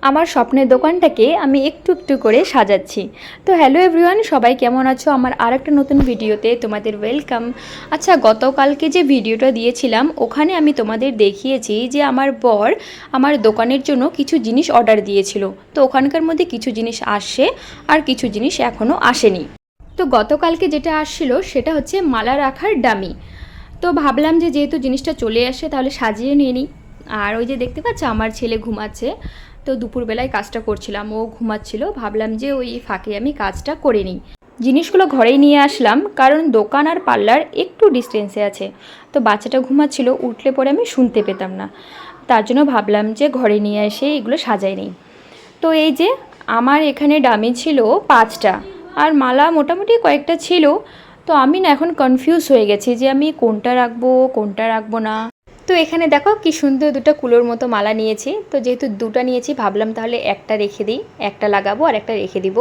আমার স্বপ্নের দোকানটাকে আমি একটু একটু করে সাজাচ্ছি। তো হ্যালো এভরিওয়ান, সবাই কেমন আছো? আমার আরেকটা নতুন ভিডিওতে তোমাদের ওয়েলকাম। আচ্ছা, গতকালকে যে ভিডিওটা দিয়েছিলাম ওখানে আমি তোমাদের দেখিয়েছি যে আমার বর আমার দোকানের জন্য কিছু জিনিস অর্ডার দিয়েছিল। তো ওখানকার মধ্যে কিছু জিনিস আসছে আর কিছু জিনিস এখনও আসেনি। তো গতকালকে যেটা আসছিল সেটা হচ্ছে মালা রাখার ডামি। তো ভাবলাম যে যেহেতু জিনিসটা চলে আসে তাহলে সাজিয়ে নিয়ে নিই। আর ওই যে দেখতে পাচ্ছ আমার ছেলে ঘুমাচ্ছে, তো দুপুরবেলায় কাজটা করছিলাম, ও ঘুমাচ্ছিল, ভাবলাম যে ওই ফাঁকে আমি কাজটা করে নিই। জিনিসগুলো ঘরেই নিয়ে আসলাম কারণ দোকান আর পার্লার একটু ডিস্টেন্সে আছে। তো বাচ্চাটা ঘুমাচ্ছিল, উঠলে পরে আমি শুনতে পেতাম না, তার জন্য ভাবলাম যে ঘরে নিয়ে এসে এগুলো সাজাই নিই। তো এই যে আমার এখানে ডামি ছিল 5টা আর মালা মোটামুটি কয়েকটা ছিল। তো আমি না এখন কনফিউজ হয়ে গেছি যে আমি কোনটা রাখবো না। তো এখানে দেখো কি সুন্দর দুটো কুলোর মতো মালা নিয়েছি। তো যেহেতু দুটো নিয়েছি ভাবলাম তাহলে একটা রেখে দিই, একটা লাগাবো আর একটা রেখে দিব।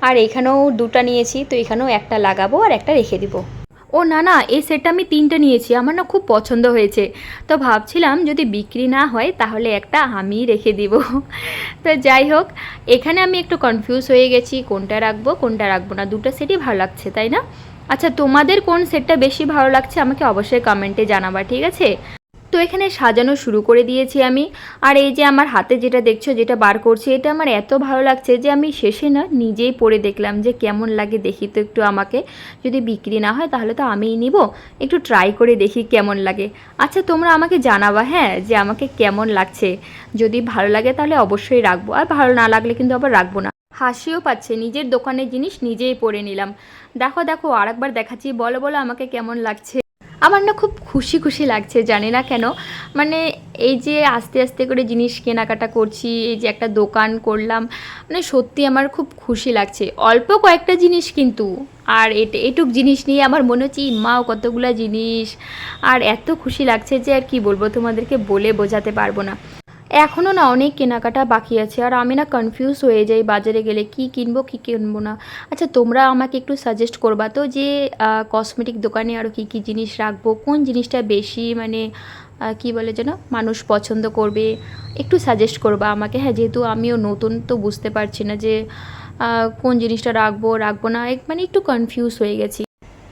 আর এখানেও দুটো নিয়েছি, তো এখানেও একটা লাগাবো আর একটা রেখে দিব। ও না না, এই সেটটা আমি 3টে নিয়েছি, আমার না খুব পছন্দ হয়েছে। তো ভাবছিলাম যদি বিক্রি না হয় তাহলে একটা আমিই রেখে দিব। তো যাই হোক, এখানে আমি একটু কনফিউজ হয়ে গেছি কোনটা রাখবো না। দুটো সেটই ভালো লাগছে, তাই না? আচ্ছা, তোমাদের কোন সেটটা বেশি ভালো লাগছে আমাকে অবশ্যই কমেন্টে জানাবা, ঠিক আছে? তো এখানে সাজানো শুরু করে দিয়েছি আমি। আর এই যে আমার হাতে যেটা দেখছো, যেটা বার করছি, এটা আমার এত ভালো লাগছে যে আমি শেষে না নিজেই পরে দেখলাম যে কেমন লাগে দেখি। তো একটু আমাকে যদি বিক্রি না হয় তাহলে তো আমিই নিব, একটু ট্রাই করে দেখি কেমন লাগে। আচ্ছা, তোমরা আমাকে জানাবা হ্যাঁ, যে আমাকে কেমন লাগছে। যদি ভালো লাগে তাহলে অবশ্যই রাখবো, আর ভালো না লাগলে কিন্তু আবার রাখবো না। হাসিও পাচ্ছে, নিজের দোকানের জিনিস নিজেই পরে নিলাম। দেখো দেখো, আরেকবার দেখাচ্ছি, বলো বলো আমাকে কেমন লাগছে। আমার না খুব খুশি খুশি লাগছে, জানি না কেন। মানে এই যে আস্তে আস্তে করে জিনিস কেনাকাটা করছি, এই যে একটা দোকান করলাম, মানে সত্যি আমার খুব খুশি লাগছে। অল্প কয়েকটা জিনিস কিন্তু, আর এটুক জিনিস নিয়ে আমার মনে হচ্ছে মাও কতগুলা জিনিস। আর এত খুশি লাগছে যে আর কি বলবো, তোমাদেরকে বলে বোঝাতে পারবো না। এখনও না অনেক কেনাকাটা বাকি আছে, আর আমি না কনফিউজ হয়ে যাই বাজারে গেলে কি কিনবো কি কিনবো না। আচ্ছা, তোমরা আমাকে একটু সাজেস্ট করবা তো যে কসমেটিক দোকানে আরও কী কী জিনিস রাখবো, কোন জিনিসটা বেশি মানে কি বলে যেন মানুষ পছন্দ করবে, একটু সাজেস্ট করবা আমাকে। হ্যাঁ, যেহেতু আমিও নতুন, তো বুঝতে পারছি না যে কোন জিনিসটা রাখবো না, মানে একটু কনফিউজ হয়ে গেছি।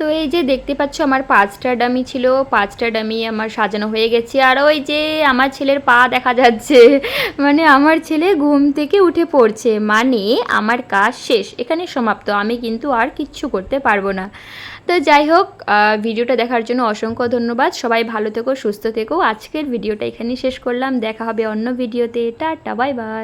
তো এই যে দেখতে পাচ্ছ আমার 5টা ডামি ছিল, 5টা ডামি আমার সাজানো হয়ে গেছে। আর ওই যে আমার ছেলের পা দেখা যাচ্ছে, মানে আমার ছেলে ঘুম থেকে উঠে পড়ছে, মানে আমার কাজ শেষ, এখানে সমাপ্ত, আমি কিন্তু আর কিচ্ছু করতে পারবো না। তো যাই হোক, ভিডিওটা দেখার জন্য অসংখ্য ধন্যবাদ। সবাই ভালো থেকো, সুস্থ থেকো। আজকের ভিডিওটা এখানেই শেষ করলাম, দেখা হবে অন্য ভিডিওতে। Tata, bye bye.